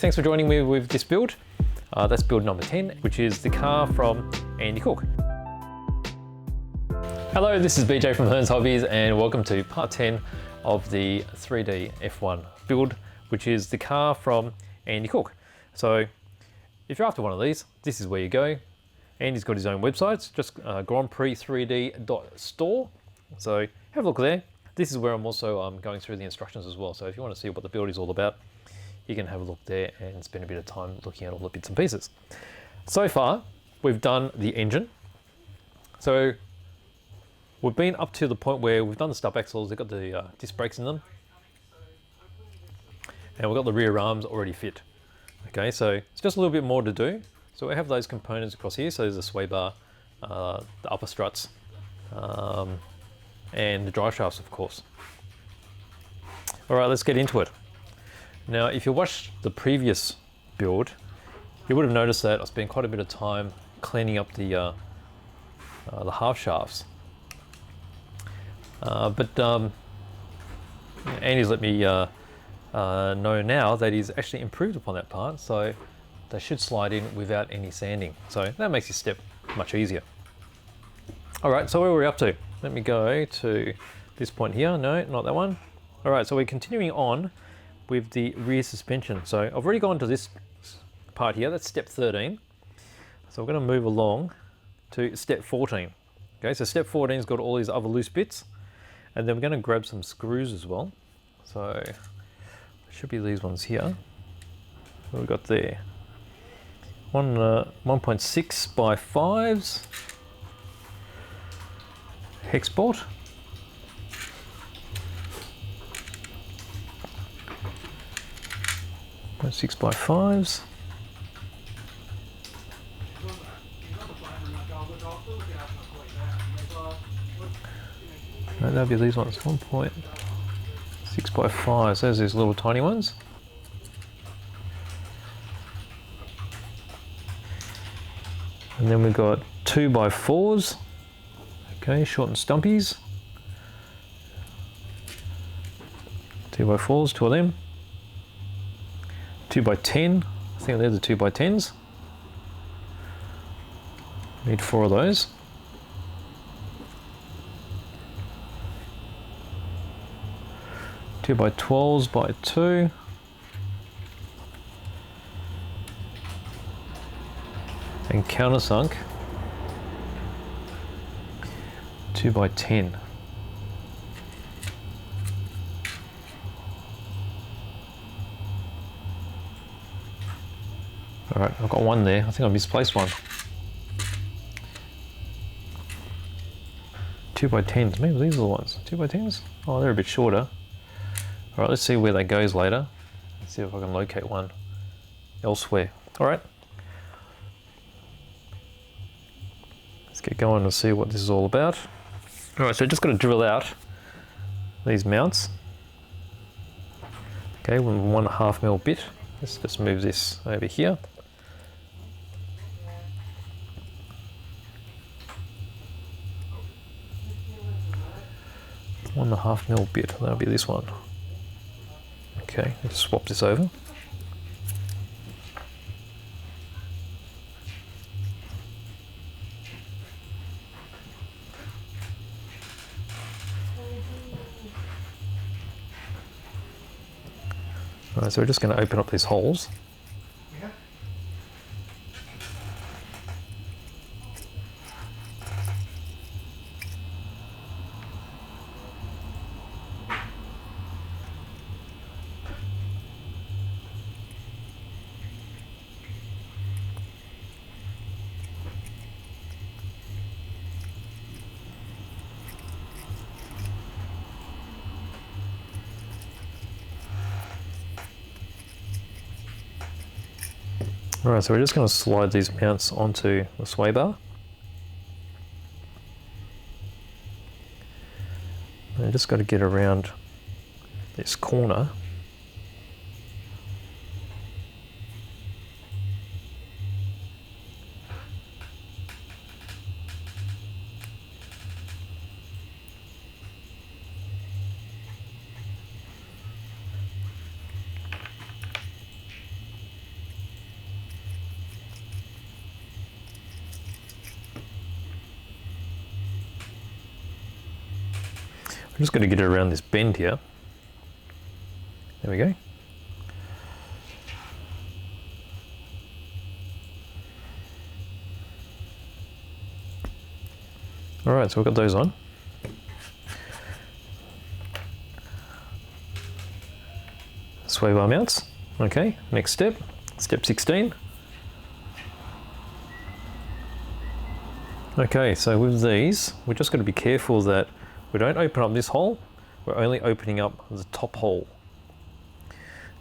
Thanks for joining me with this build. That's build number 10, which is the car from Andy Cooke. Hello, this is BJ from Hearns Hobbies and welcome to part 10 of the 3D F1 build, which is the car from Andy Cooke. So if you're after one of these, this is where you go. Andy's got his own website, just Grand Prix 3D.store. So have a look there. This is where I'm also going through the instructions as well. So if you want to see what the build is all about, you can have a look there and spend a bit of time looking at all the bits and pieces. So far, we've done the engine. So we've been up to the point where we've done the stub axles, they've got the disc brakes in them. And we've got the rear arms already fit. Okay, so it's just a little bit more to do. So we have those components across here. So there's a sway bar, the upper struts, and the drive shafts, of course. All right, let's get into it. Now, if you watched the previous build, you would have noticed that I spent quite a bit of time cleaning up the half shafts. But Andy's let me know now that he's actually improved upon that part, so they should slide in without any sanding. So that makes your step much easier. All right, so where are we up to? Let me go to this point here. No, not that one. All right, so we're continuing on with the rear suspension. So I've already gone to this part here, that's step 13. So we're going to move along to step 14. Okay, so step 14's got all these other loose bits, and then we're going to grab some screws as well. So it should be these ones here. What we've got there. 1.6 by 5s hex bolt. 6 by 5s. No, that'll be these ones. 1.6 by 5s. There's these little tiny ones. And then we've got 2 by 4s. Okay, short and stumpies. 2 by 4s, 2 of them. 2 by 10, I think they're the 2 by 10s. Need 4 of those. Two by 12s by 2. And countersunk 2 by 10. All right, I've got one there. I think I misplaced one. 2 by 10s. Maybe these are the ones. 2 by 10s? Oh, they're a bit shorter. All right, let's see where that goes later. Let's see if I can locate one elsewhere. All right. Let's get going and see what this is all about. All right, so just got to drill out these mounts. Okay, 1.5mm bit. Let's just move this over here. 1.5mm bit, that'll be this one. Okay, let's swap this over. Alright, so we're just going to open up these holes. Alright, so we're just going to slide these mounts onto the sway bar. And just got to get around this corner. I'm just going to get it around this bend here. There we go. Alright, so we've got those on. Sway bar mounts. Okay, next step, step 16. Okay, so with these, we're just going to be careful that we don't open up this hole, we're only opening up the top hole.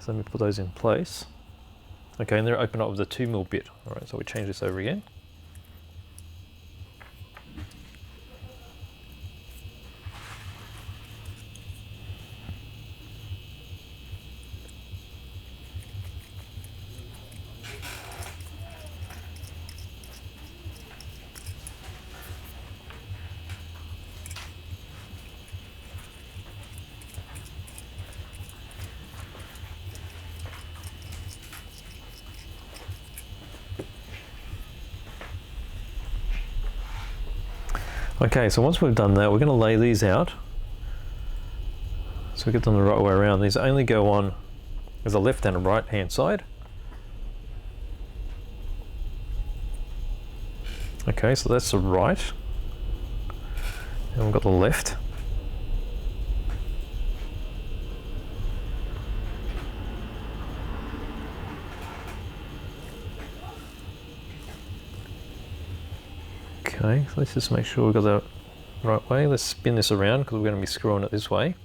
So let me put those in place. Okay, and they're open up with a 2mm bit. Alright, so we change this over again. Okay, so once we've done that, we're going to lay these out. So we get them the right way around. These only go on, there's a left and a right hand side. Okay, so that's the right. And we've got the left. Okay, so let's just make sure we've got that right way. Let's spin this around because we're going to be screwing it this way.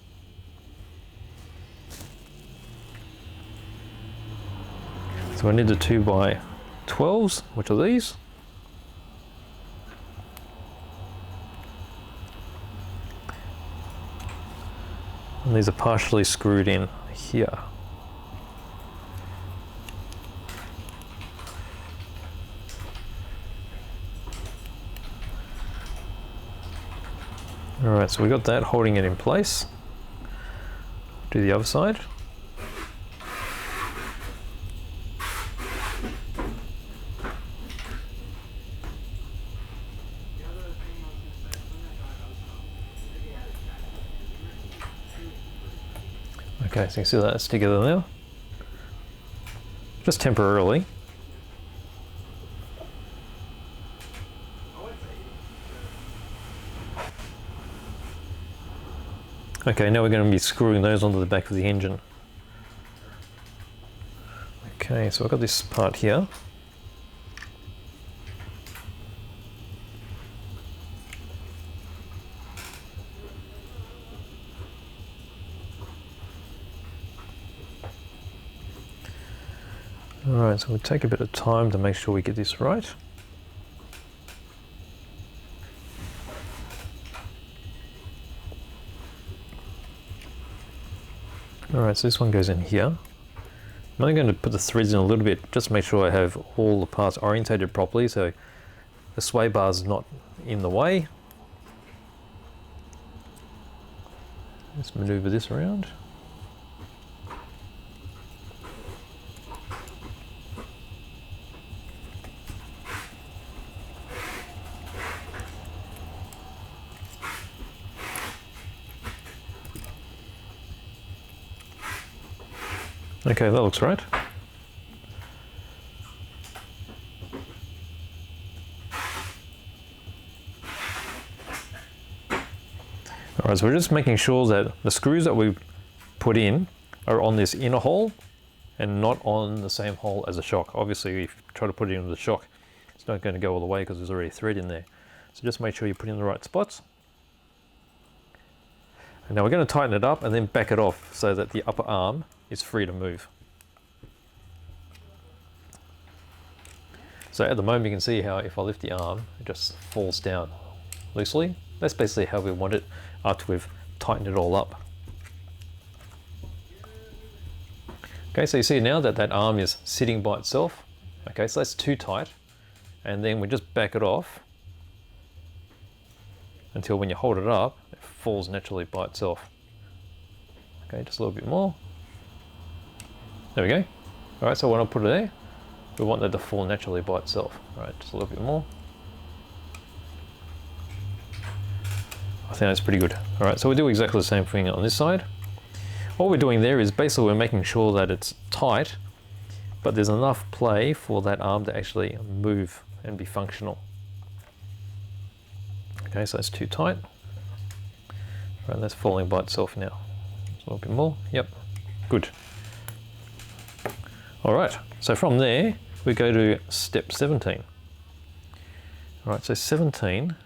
So I need the 2x12s, which are these. And these are partially screwed in here. Alright, so we got that holding it in place. Do the other side. Okay, so you can see that's together now. Just temporarily. Okay, now we're going to be screwing those onto the back of the engine. Okay, so I've got this part here. Alright, so we'll take a bit of time to make sure we get this right. Alright, so this one goes in here. I'm only going to put the threads in a little bit, just to make sure I have all the parts orientated properly so the sway bar is not in the way. Let's maneuver this around. Okay, that looks right. Alright, so we're just making sure that the screws that we put in are on this inner hole and not on the same hole as the shock. Obviously, if you try to put it into the shock, it's not going to go all the way because there's already thread in there. So just make sure you put in the right spots. And now we're going to tighten it up and then back it off so that the upper arm is free to move. So at the moment you can see how if I lift the arm, it just falls down loosely. That's basically how we want it after we've tightened it all up. Okay, so you see now that that arm is sitting by itself. Okay, so that's too tight. And then we just back it off until when you hold it up, it falls naturally by itself. Okay, just a little bit more. There we go. All right, so when I put it there, we want that to fall naturally by itself. All right, just a little bit more. I think that's pretty good. All right, so we'll do exactly the same thing on this side. What we're doing there is basically we're making sure that it's tight, but there's enough play for that arm to actually move and be functional. Okay, so that's too tight. Right, that's falling by itself now. Just a little bit more. Yep, good. All right, so from there we go to step 17. All right, so 17,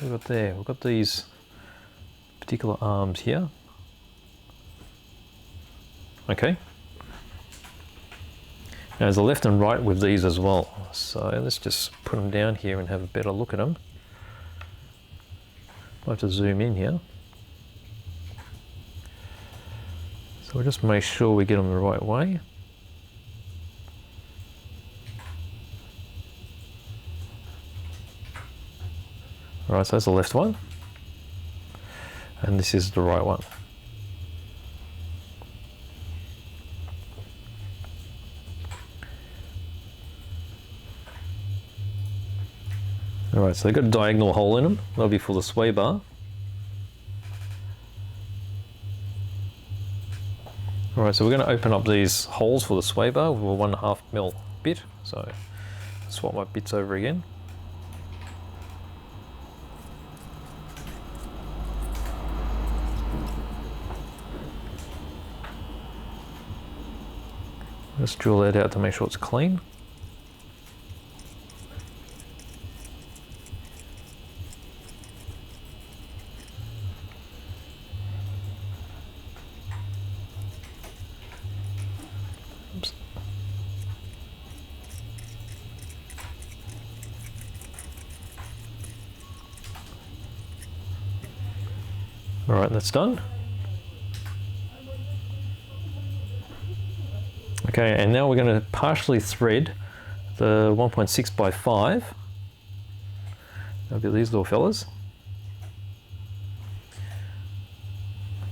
we've got there, we've got these particular arms here. Okay. Now there's a left and right with these as well. So let's just put them down here and have a better look at them. I'll have to zoom in here. So we'll just make sure we get them the right way. Alright, so that's the left one. And this is the right one. Alright, so they've got a diagonal hole in them. That'll be for the sway bar. Alright, so we're going to open up these holes for the sway bar with a 1.5mm bit. So swap my bits over again. Let's drill that out to make sure it's clean. Oops. All right, that's done. Okay, and now we're going to partially thread the 1.6 by 5. That'll be these little fellas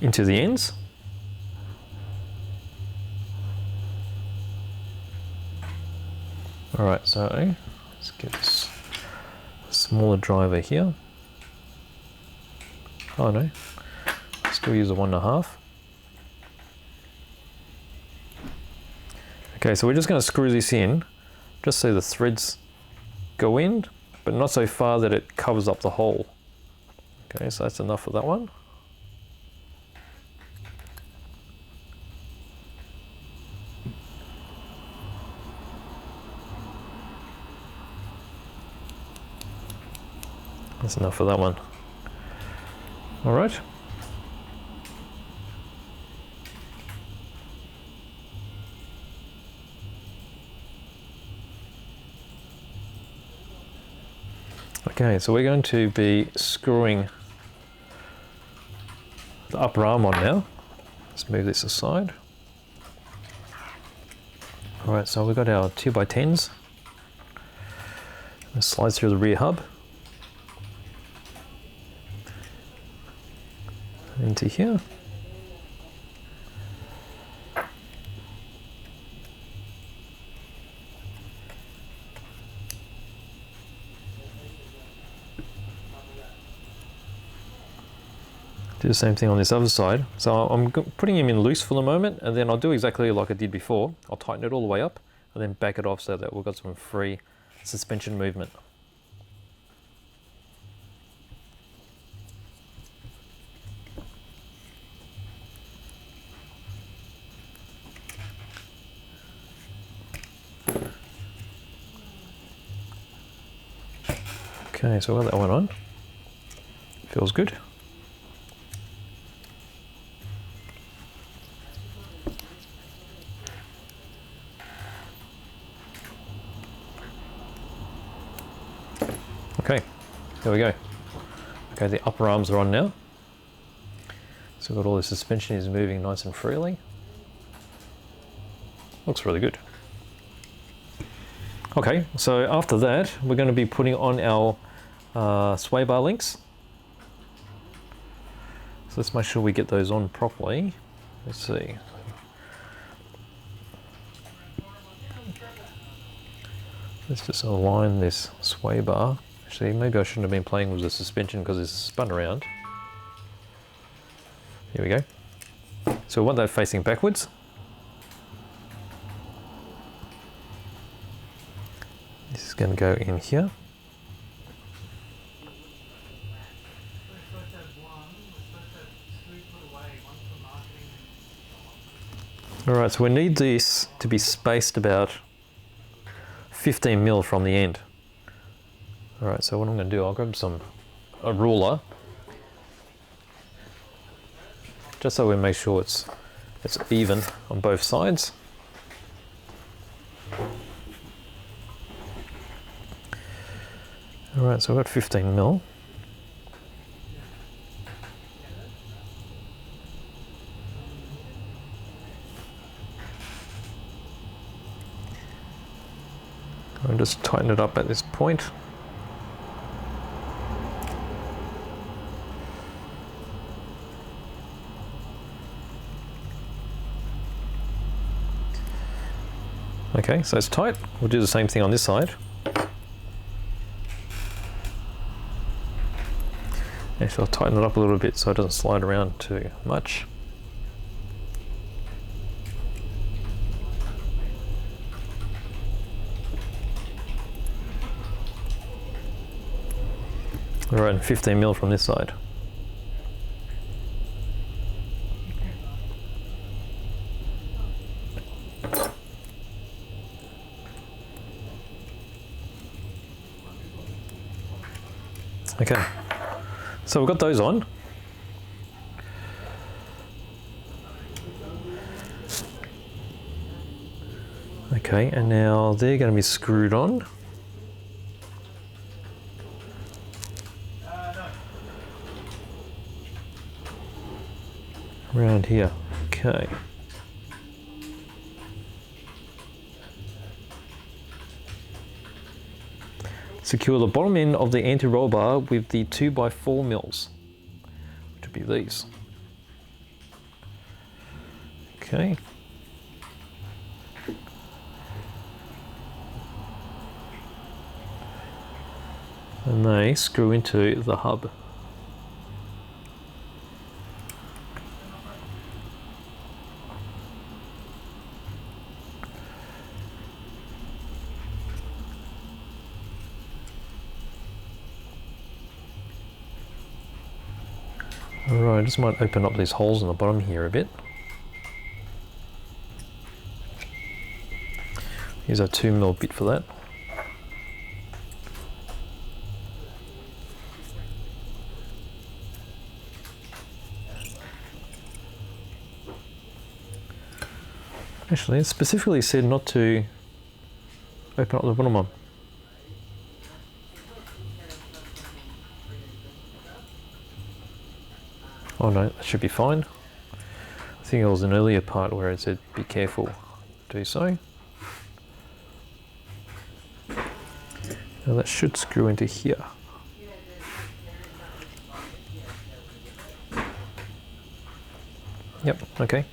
into the ends. All right, so let's get this smaller driver here. Oh no, still use a 1.5. Okay, so we're just going to screw this in, just so the threads go in, but not so far that it covers up the hole. Okay, so that's enough for that one. That's enough for that one. All right. Okay, so we're going to be screwing the upper arm on now. Let's move this aside. All right, so we've got our 2x10s. It slides through the rear hub into here. Do the same thing on this other side. So I'm putting him in loose for the moment, and then I'll do exactly like I did before. I'll tighten it all the way up and then back it off so that we've got some free suspension movement. Okay, so I've got that one on. Feels good. Okay, there we go. Okay, the upper arms are on now. So we've got all the suspension is moving nice and freely. Looks really good. Okay, so after that, we're going to be putting on our sway bar links. So let's make sure we get those on properly. Let's see. Let's just align this sway bar. Actually, maybe I shouldn't have been playing with the suspension because it's spun around. There we go. So we want that facing backwards. This is going to go in here. Alright, so we need this to be spaced about 15 mil from the end. Alright, so what I'm going to do, I'll grab a ruler, just so we make sure it's even on both sides. Alright, so I've got 15 mil. I'll just tighten it up at this point. Okay, so it's tight. We'll do the same thing on this side. Actually, I'll tighten it up a little bit so it doesn't slide around too much. Alright, and 15 mil from this side. Okay, so we've got those on. Okay, and now they're going to be screwed on. Around here, okay. Secure the bottom end of the anti-roll bar with the 2x4 mils, which would be these. Okay. And they screw into the hub. Alright, I just might open up these holes in the bottom here a bit. Here's our 2 mil bit for that. Actually, it specifically said not to open up the bottom one. Oh no, that should be fine. I think it was an earlier part where it said be careful, do so. Now that should screw into here. Yep, okay.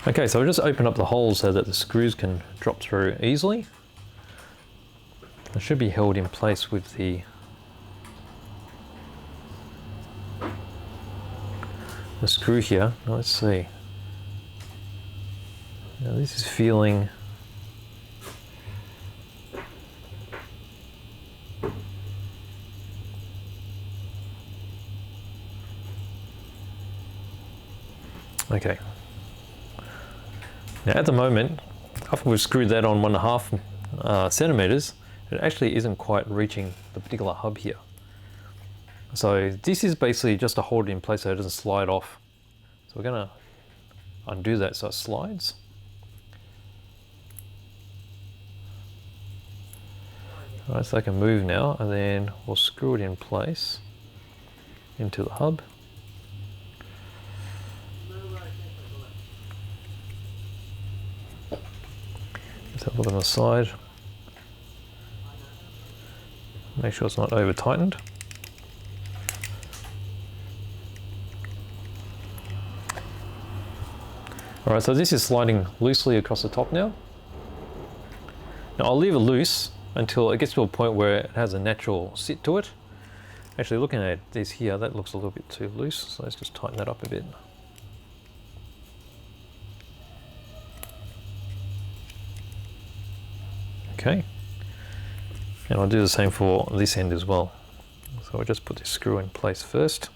Okay, so I'll just open up the holes so that the screws can drop through easily. It should be held in place with the screw here. Now let's see. Now this is feeling okay. Now at the moment, after we've screwed that on 1.5 centimeters, it actually isn't quite reaching the particular hub here. So this is basically just to hold it in place so it doesn't slide off. So we're gonna undo that so it slides. Alright, so I can move now, and then we'll screw it in place into the hub. Let's have a look on the side. Make sure it's not over tightened. Alright, so this is sliding loosely across the top now. Now I'll leave it loose until it gets to a point where it has a natural sit to it. Actually, looking at this here, that looks a little bit too loose, so let's just tighten that up a bit. Okay, and I'll do the same for this end as well. So I'll just put this screw in place first.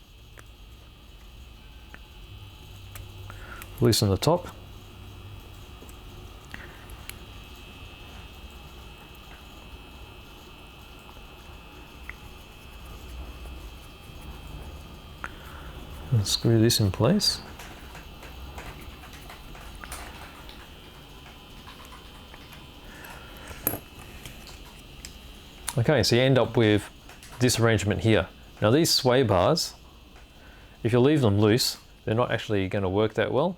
Loosen the top. And screw this in place. Okay, so you end up with this arrangement here. Now these sway bars, if you leave them loose, they're not actually going to work that well.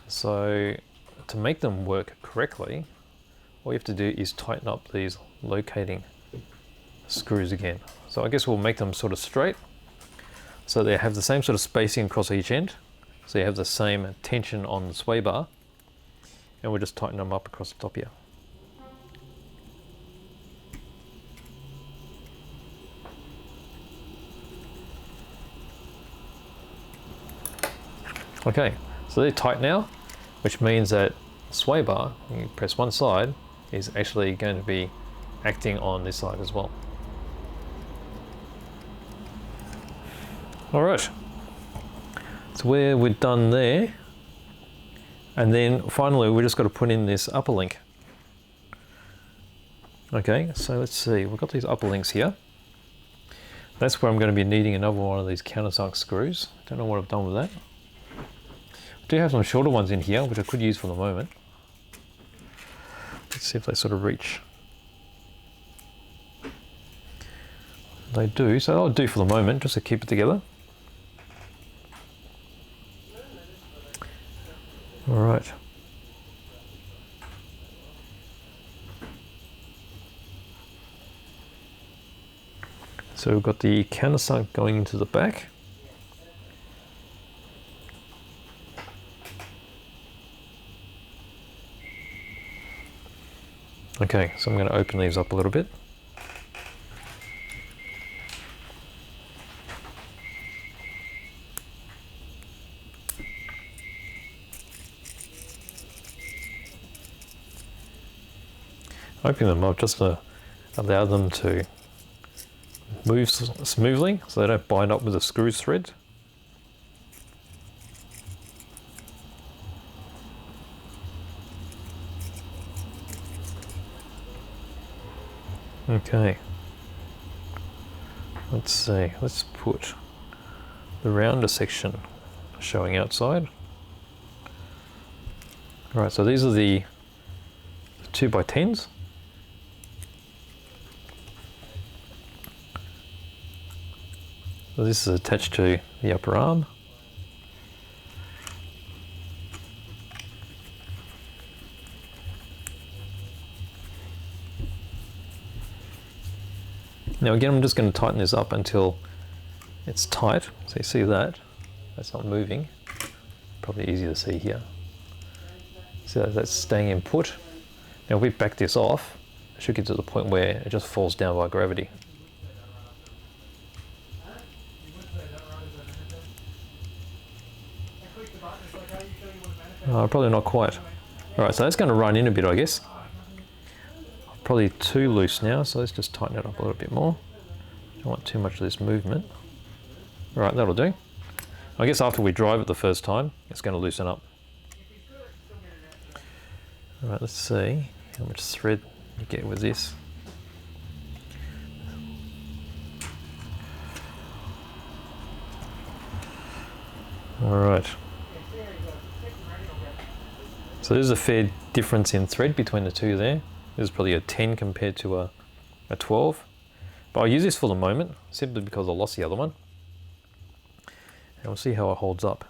So to make them work correctly, all you have to do is tighten up these locating screws again. So I guess we'll make them sort of straight, so they have the same sort of spacing across each end. So you have the same tension on the sway bar, and we'll just tighten them up across the top here. Okay, so they're tight now, which means that sway bar, you press one side, is actually going to be acting on this side as well. Alright, so we're done there, and then finally we just got to put in this upper link. Okay, so let's see, we've got these upper links here. That's where I'm going to be needing another one of these countersunk screws. Don't know what I've done with that. I do have some shorter ones in here, which I could use for the moment. Let's see if they sort of reach. They do, so I'll do for the moment, just to keep it together. All right. So we've got the countersunk going into the back. Okay, so I'm going to open these up a little bit. Opening them up just to allow them to move smoothly so they don't bind up with the screw thread. Okay, let's see, let's put the rounder section showing outside. Alright, so these are the 2x10s. So this is attached to the upper arm. Now again, I'm just going to tighten this up until it's tight. So you see that, that's not moving. Probably easier to see here. So that's staying in put. Now if we back this off, it should get to the point where it just falls down by gravity. Probably not quite. Alright, so that's going to run in a bit, I guess. Probably too loose now, so let's just tighten it up a little bit more. Don't want too much of this movement. Alright, that'll do. I guess after we drive it the first time, it's going to loosen up. Alright, let's see how much thread you get with this. Alright. So there's a fair difference in thread between the two there. This is probably a 10 compared to a 12. But I'll use this for the moment, simply because I lost the other one. And we'll see how it holds up.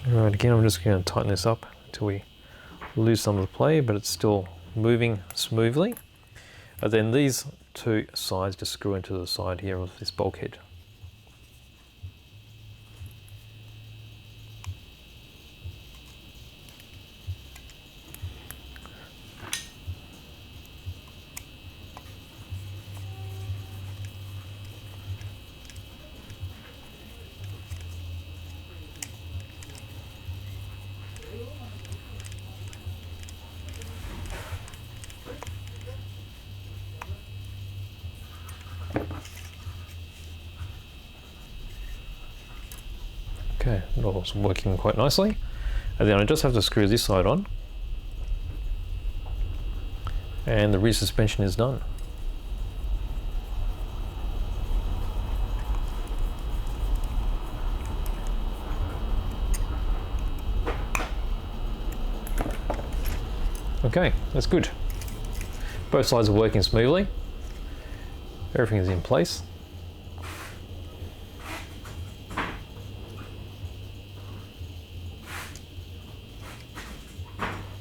Alright, again I'm just going to tighten this up until we lose some of the play, but it's still moving smoothly. And then these two sides just screw into the side here of this bulkhead. Okay, that was working quite nicely. And then I just have to screw this side on. And the rear suspension is done. Okay, that's good. Both sides are working smoothly. Everything is in place.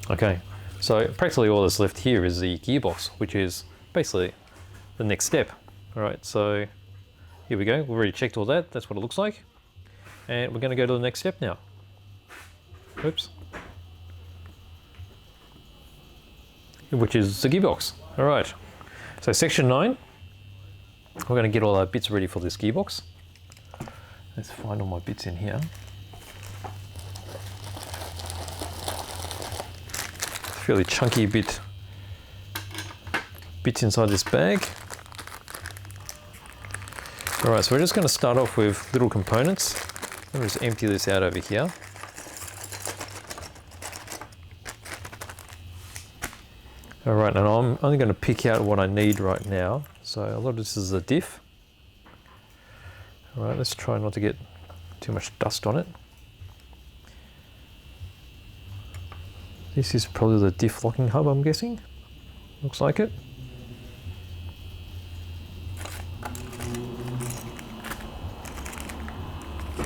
Okay, so practically all that's left here is the gearbox, which is basically the next step. All right, so here we go. We've already checked all that. That's what it looks like. And we're going to go to the next step now. Oops. Which is the gearbox. All right, so section 9. We're going to get all our bits ready for this gearbox. Let's find all my bits in here. Fairly chunky bits inside this bag. All right, so we're just going to start off with little components. Let me just empty this out over here. All right, and I'm only going to pick out what I need right now. So a lot of this is a diff. All right, let's try not to get too much dust on it. This is probably the diff locking hub, I'm guessing. Looks like it.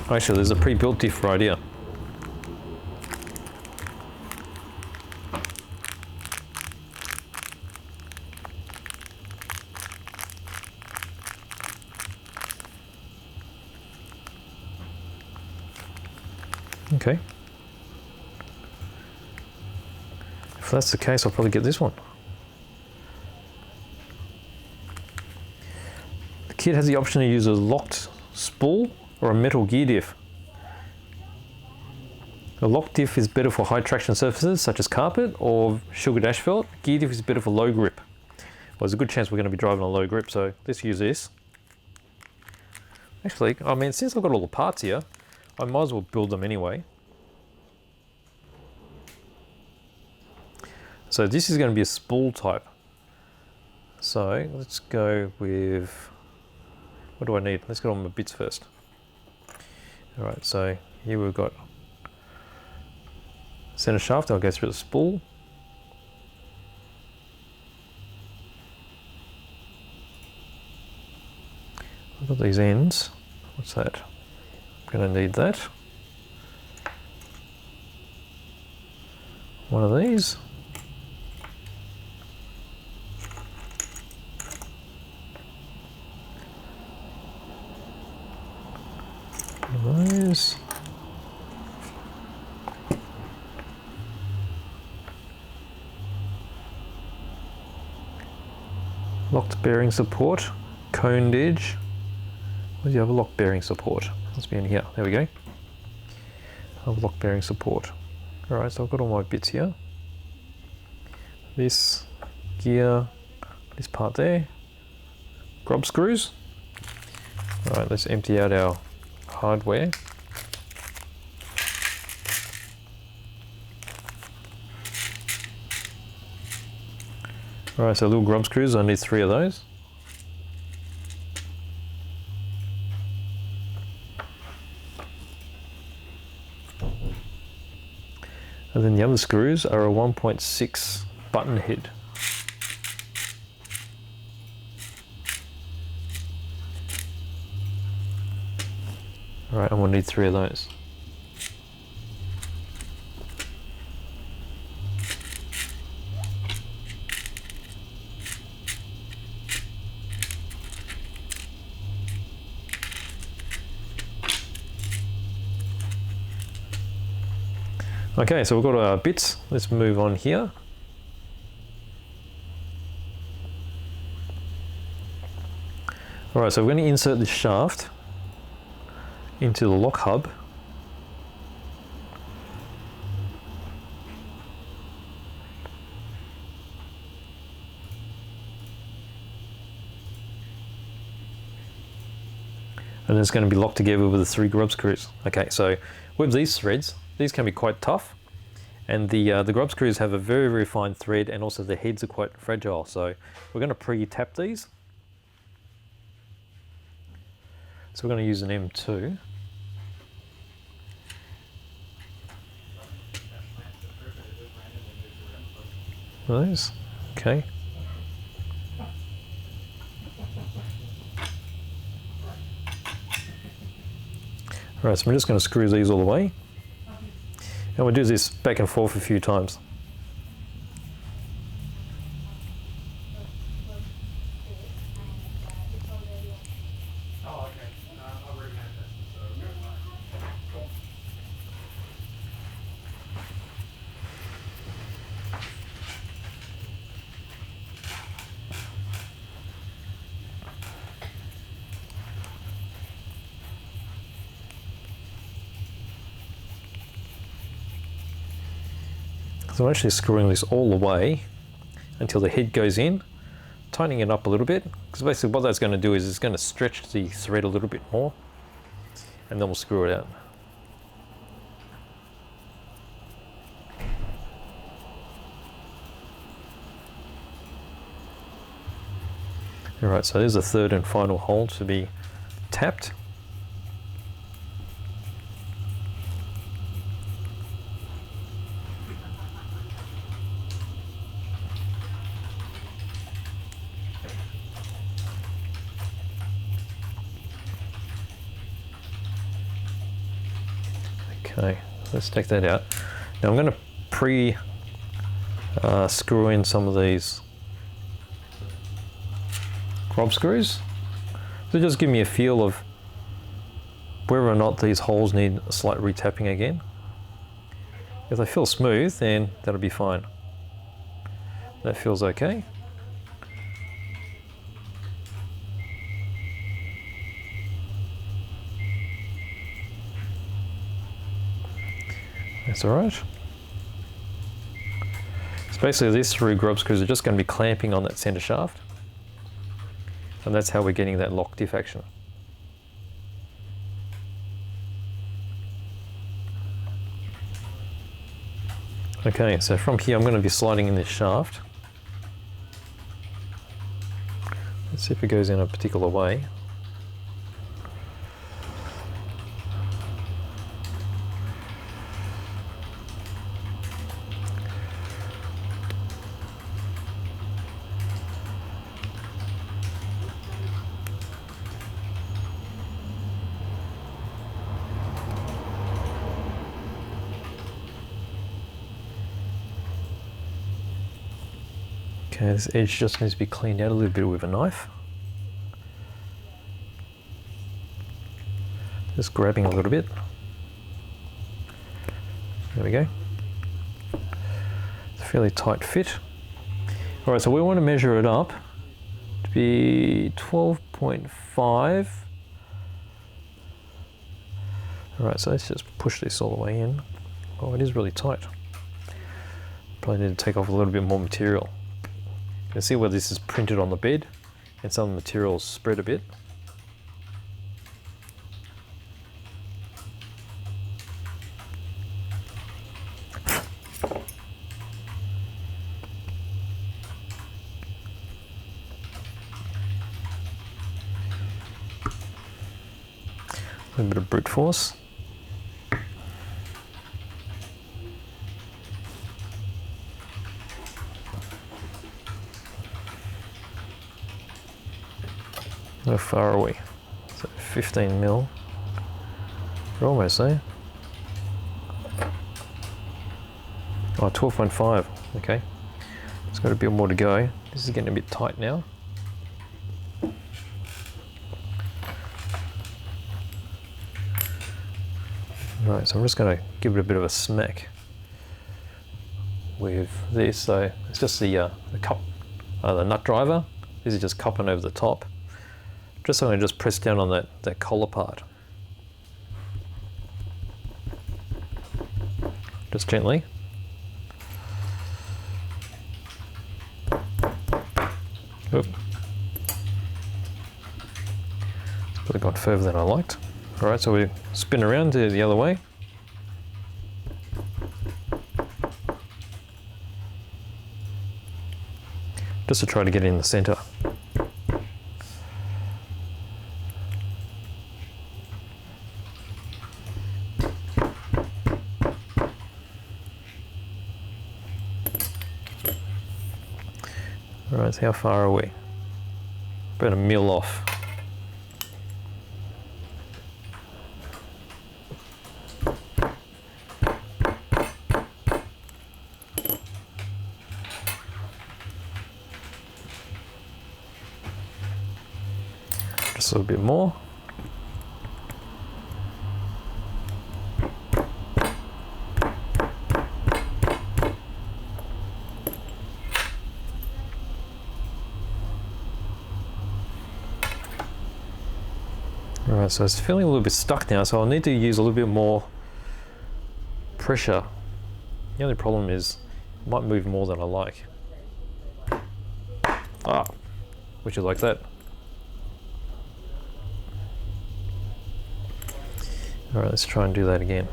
Actually, there's a pre-built diff right here. Okay. If that's the case, I'll probably get this one. The kit has the option to use a locked spool or a metal gear diff. A locked diff is better for high traction surfaces such as carpet or sugared asphalt. Gear diff is better for low grip. Well, there's a good chance we're going to be driving on low grip, so let's use this. Actually, I mean, since I've got all the parts here, I might as well build them anyway. So this is going to be a spool type. So let's go with, what do I need? Let's get on my bits first. All right, so here we've got center shaft. I'll go through the spool. I've got these ends. What's that? I'm going to need that. One of these. One of those. Locked bearing support, coned edge. Where's the other lock bearing support? Must be in here. There we go. Other lock bearing support. Alright, so I've got all my bits here. This gear, this part there. Grub screws. Alright, let's empty out our hardware. Alright, so little grub screws, I need 3 of those. And then the other screws are a 1.6 button head. Alright, and we'll need 3 of those. Okay, so we've got our bits. Let's move on here. Alright, so we're going to insert this shaft into the lock hub. And it's going to be locked together with the 3 grub screws. Okay, so with these threads, these can be quite tough, and the grub screws have a very, very fine thread, and also the heads are quite fragile. So we're going to pre-tap these. So we're going to use an M2. Those, okay. Alright, so I'm just going to screw these all the way. And we'll do this back and forth a few times. So I'm actually screwing this all the way until the head goes in, tightening it up a little bit, because basically what that's going to do is it's going to stretch the thread a little bit more, and then we'll screw it out. Alright, so there's the 3rd and final hole to be tapped. Okay, let's take that out. Now I'm going to screw in some of these grub screws. So just give me a feel of whether or not these holes need a slight retapping again. If they feel smooth, then that'll be fine. That feels okay. That's alright. So basically these 3 grub screws are just going to be clamping on that centre shaft. And that's how we're getting that lock diff action. Okay, so from here I'm going to be sliding in this shaft. Let's see if it goes in a particular way. Okay, this edge just needs to be cleaned out a little bit with a knife. Just grabbing a little bit. There we go. It's a fairly tight fit. Alright, so we want to measure it up to be 12.5. Alright, so let's just push this all the way in. Oh, it is really tight. Probably need to take off a little bit more material. You can see where this is printed on the bed, and some of the materials spread a bit. A bit of brute force. How far are we? So 15 mil. We're almost there. Oh, 12.5. Okay. It's got a bit more to go. This is getting a bit tight now. Right, so I'm just going to give it a bit of a smack with this. So it's just the cup, the nut driver. This is just cupping over the top. Just so I'm going to just press down on that collar part. Just gently. Oop. It's probably gone further than I liked. Alright, so we spin around to the other way. Just to try to get in the center. Alright, so how far are we? About a mil off. Just a little bit more. Alright, so it's feeling a little bit stuck now, so I'll need to use a little bit more pressure. The only problem is it might move more than I like. Ah, would you like that? Alright, let's try and do that again.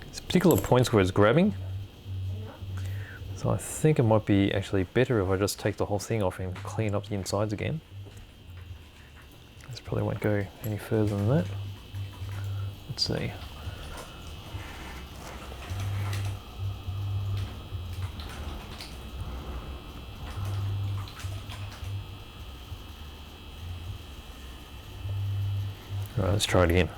There's particular points where it's grabbing. So I think it might be actually better if I just take the whole thing off and clean up the insides again. This probably won't go any further than that. Let's see. All right, let's try it again.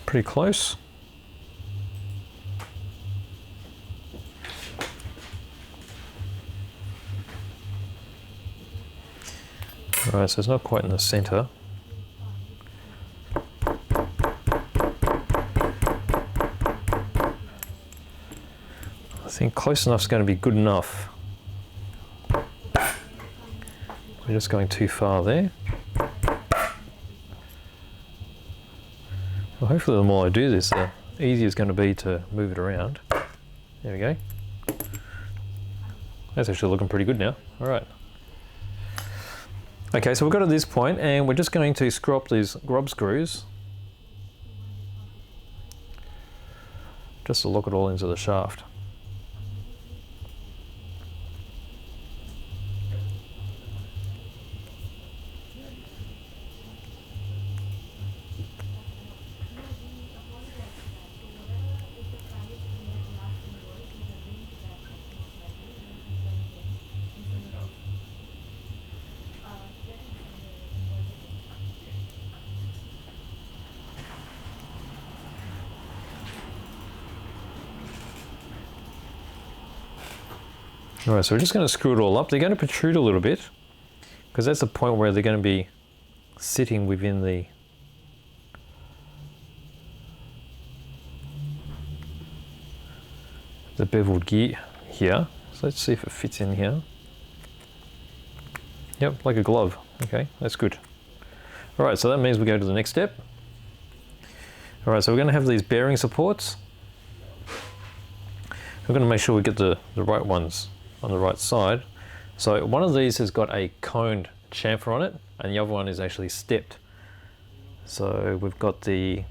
Pretty close. All right, so it's not quite in the center. I think close enough is going to be good enough. We're just going too far there. Well, hopefully the more I do this, the easier it's going to be to move it around. There we go. That's actually looking pretty good now. All right. Okay, so we've got to this point and we're just going to screw up these grub screws just to lock it all into the shaft. Alright, so we're just going to screw it all up. They're going to protrude a little bit because that's the point where they're going to be sitting within the the beveled gear here. So let's see if it fits in here. Yep, like a glove. Okay, that's good. All right, so that means we go to the next step. All right, so we're going to have these bearing supports. We're going to make sure we get the right ones on the right side. So one of these has got a coned chamfer on it, and the other one is actually stepped. So we've got the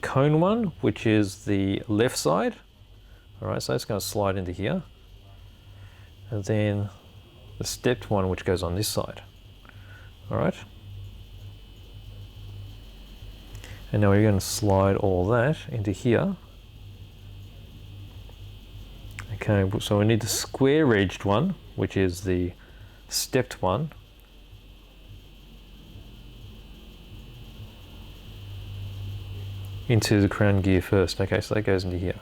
cone one, which is the left side. All right, so it's going to slide into here. And then the stepped one, which goes on this side. All right. And now we're going to slide all that into here. Okay, so we need the square-edged one, which is the stepped one. Into the crown gear first. Okay, so that goes into here.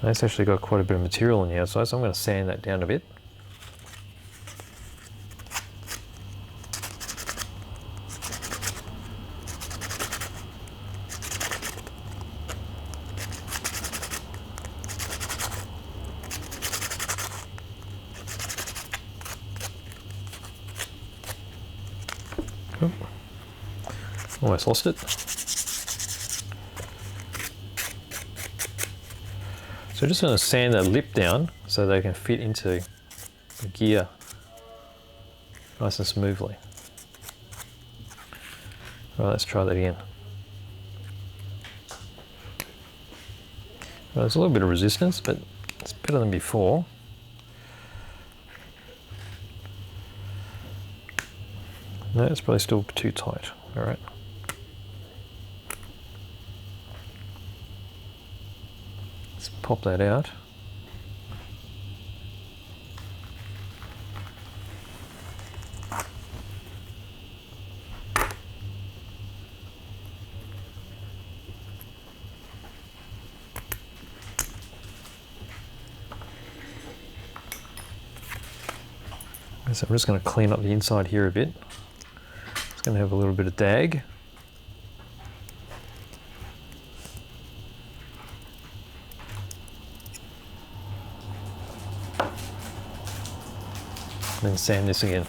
That's actually got quite a bit of material on the outside, so I'm going to sand that down a bit. Almost lost it. So just going to sand that lip down so they can fit into the gear nice and smoothly. Right, let's try that again. Well, there's a little bit of resistance, but it's better than before. No, it's probably still too tight. All right. Let's pop that out. So I'm just going to clean up the inside here a bit. It's going to have a little bit of dag. And then sand this again.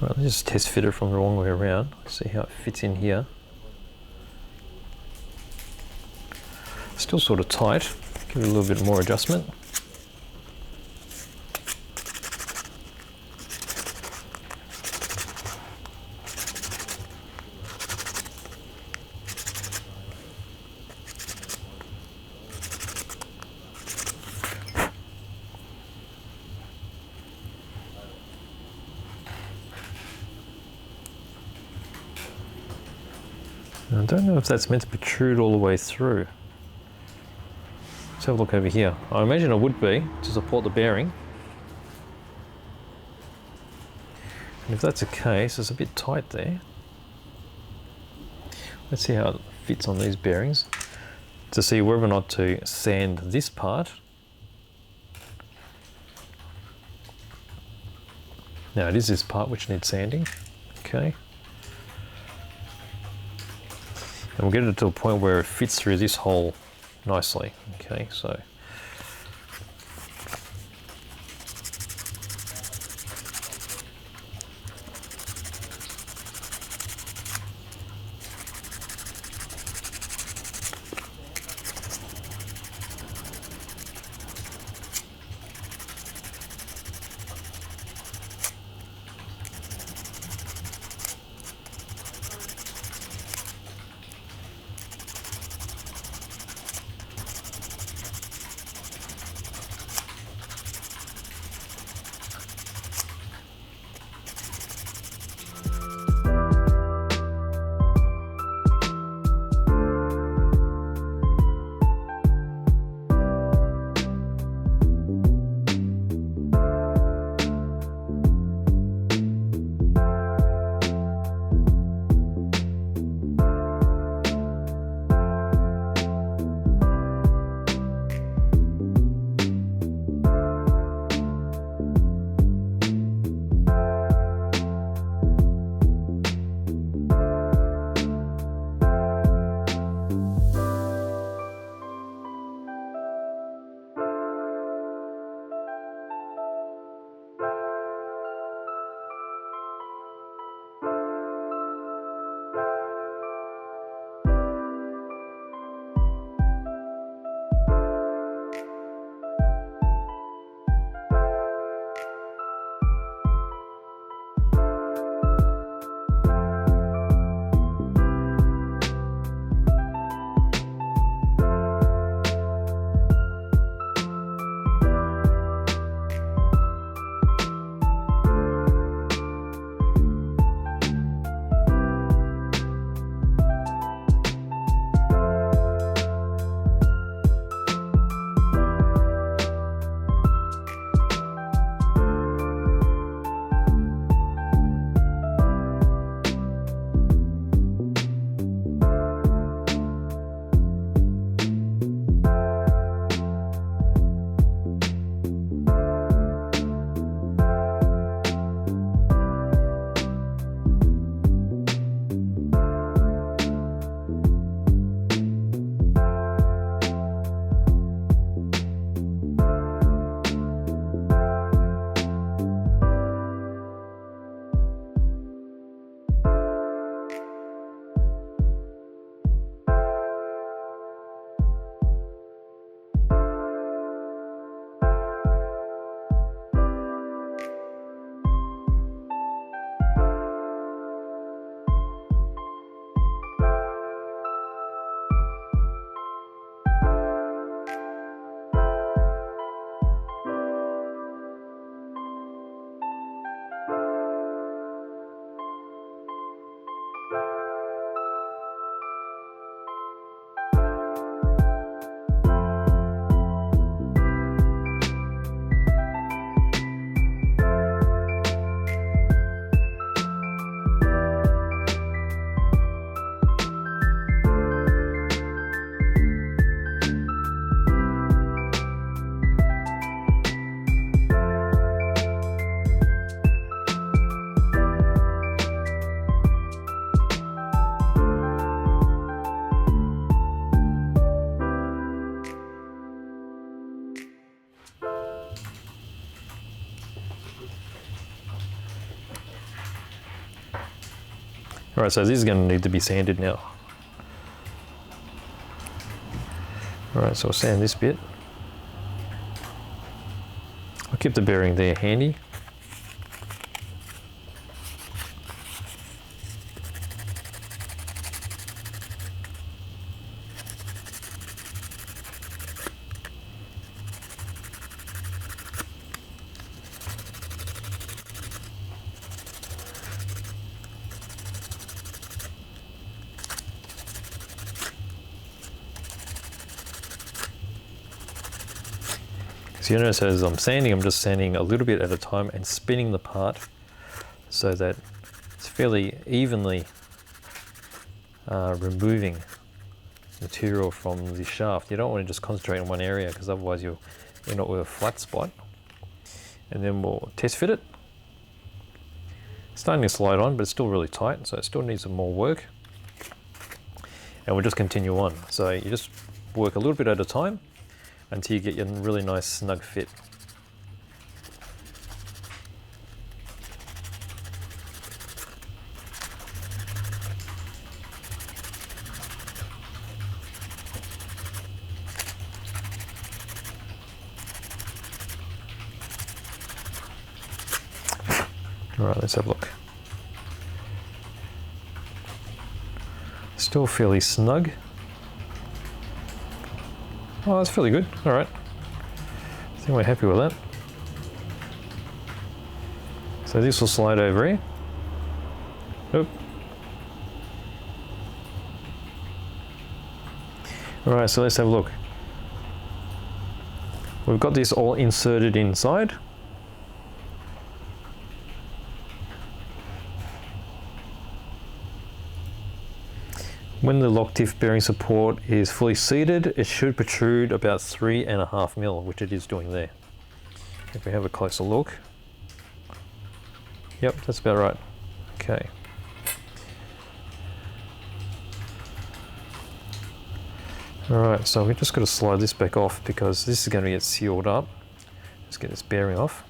Right, let's just test fit it from the wrong way around. See how it fits in here. Still sort of tight. Give it a little bit more adjustment. I don't know if that's meant to protrude all the way through. Let's have a look over here. I imagine it would be to support the bearing. And if that's the case, it's a bit tight there. Let's see how it fits on these bearings to see whether or not to sand this part. Now it is this part which needs sanding. Okay. And we'll get it to a point where it fits through this hole nicely. Okay, so. Alright, so this is going to need to be sanded now. Alright, so I'll sand this bit. I'll keep the bearing there handy. So you notice as I'm sanding, I'm just sanding a little bit at a time and spinning the part so that it's fairly evenly removing material from the shaft. You don't want to just concentrate on one area because otherwise you'll end up with a flat spot. And then we'll test fit it. It's starting to slide on, but it's still really tight, so it still needs some more work. And we'll just continue on. So you just work a little bit at a time until you get your really nice snug fit. All right, let's have a look. Still fairly snug. Oh, that's fairly good. All right. I think we're happy with that. So this will slide over here. Oop. All right, so let's have a look. We've got this all inserted inside. When the lock diff bearing support is fully seated, it should protrude about 3.5 mil, which it is doing there. If we have a closer look. Yep, that's about right. Okay. Alright, so we've just got to slide this back off because this is going to get sealed up. Let's get this bearing off.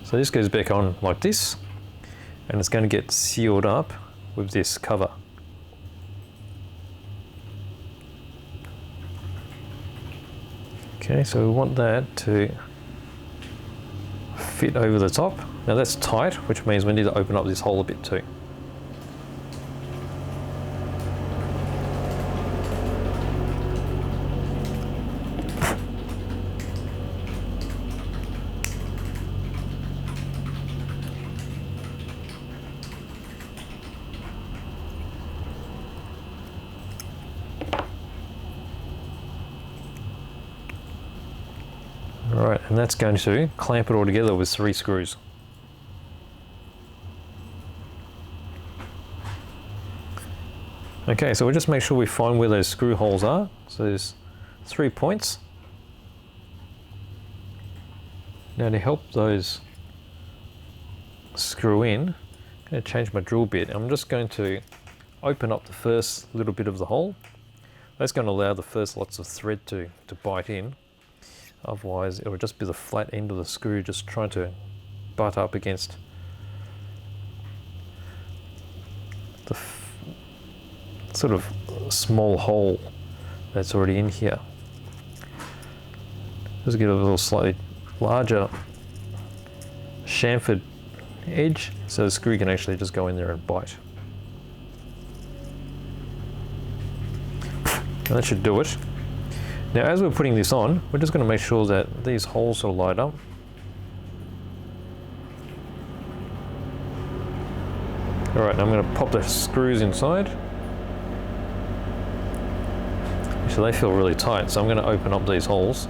So this goes back on like this. And it's going to get sealed up with this cover. Okay, so we want that to fit over the top. Now that's tight, which means we need to open up this hole a bit too. Alright, and that's going to clamp it all together with 3 screws. Okay, so we'll just make sure we find where those screw holes are. So there's 3 points. Now to help those screw in, I'm going to change my drill bit. I'm just going to open up the first little bit of the hole. That's going to allow the first lots of thread to bite in. Otherwise it would just be the flat end of the screw just trying to butt up against the sort of small hole that's already in here. Just get a little slightly larger chamfered edge so the screw can actually just go in there and bite. And that should do it. Now as we're putting this on, we're just going to make sure that these holes are lined up. Alright, now I'm going to pop the screws inside. So they feel really tight, so I'm going to open up these holes.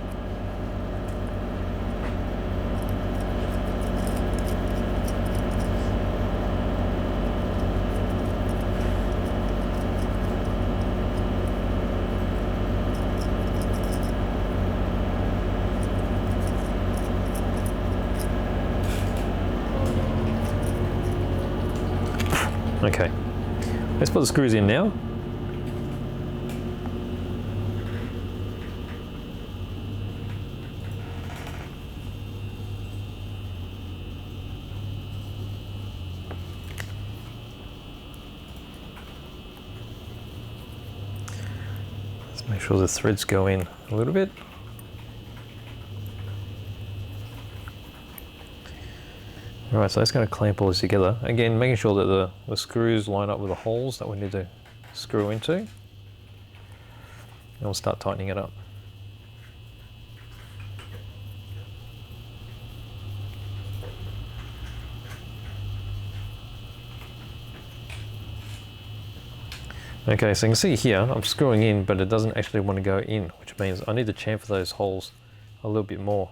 Okay, let's put the screws in now. Make sure the threads go in a little bit. Alright, so that's going to clamp all this together. Again, making sure that the screws line up with the holes that we need to screw into. And we'll start tightening it up. Okay, so you can see here, I'm screwing in, but it doesn't actually want to go in, which means I need to chamfer those holes a little bit more.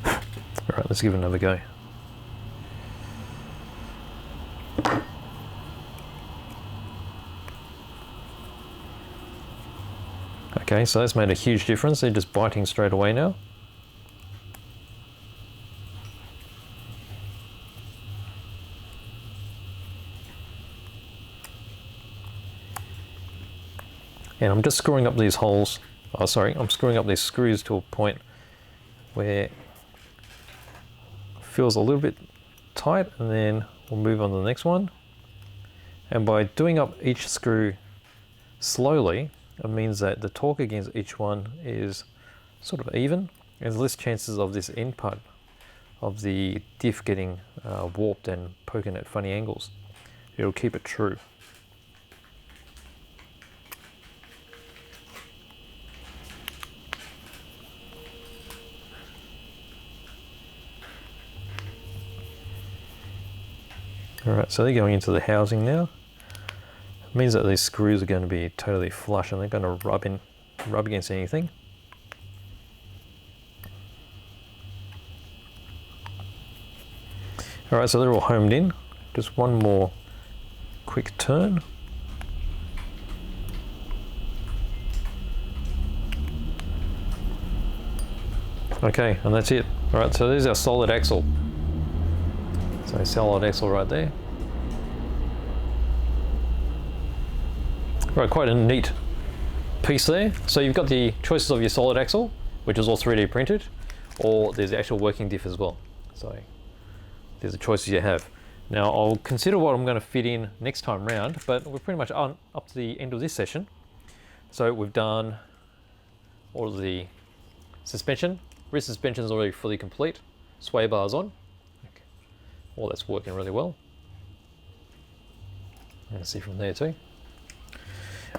All right, let's give it another go. Okay, so that's made a huge difference. They're just biting straight away now. And I'm just screwing up these holes. Oh, sorry, I'm screwing up these screws to a point where it feels a little bit tight, and then we'll move on to the next one. And by doing up each screw slowly, it means that the torque against each one is sort of even. There's less chances of this end part of the diff getting warped and poking at funny angles. It'll keep it true. Alright, so they're going into the housing now. It means that these screws are going to be totally flush and they're going to rub against anything. Alright, so they're all homed in. Just one more quick turn. Okay, and that's it. Alright, so there's our solid axle. So solid axle right there. Right, quite a neat piece there. So you've got the choices of your solid axle, which is all 3D printed, or there's the actual working diff as well. So there's the choices you have. Now I'll consider what I'm going to fit in next time round, but we're pretty much on up to the end of this session. So we've done all of the suspension. Rear suspension is already fully complete. Sway bars on. Okay. All that's working really well. You can see from there too.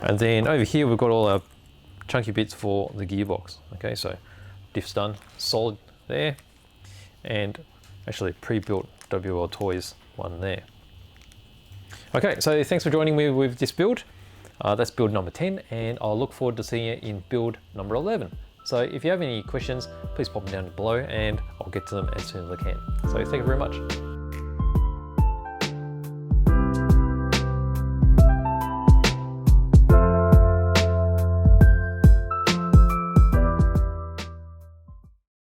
And then over here we've got all our chunky bits for the gearbox. Okay, so diff's done, solid there, and actually pre-built WL Toys one there. Okay, so thanks for joining me with this build. That's build number 10, and I'll look forward to seeing you in build number 11. So if you have any questions, please pop them down below and I'll get to them as soon as I can. So thank you very much.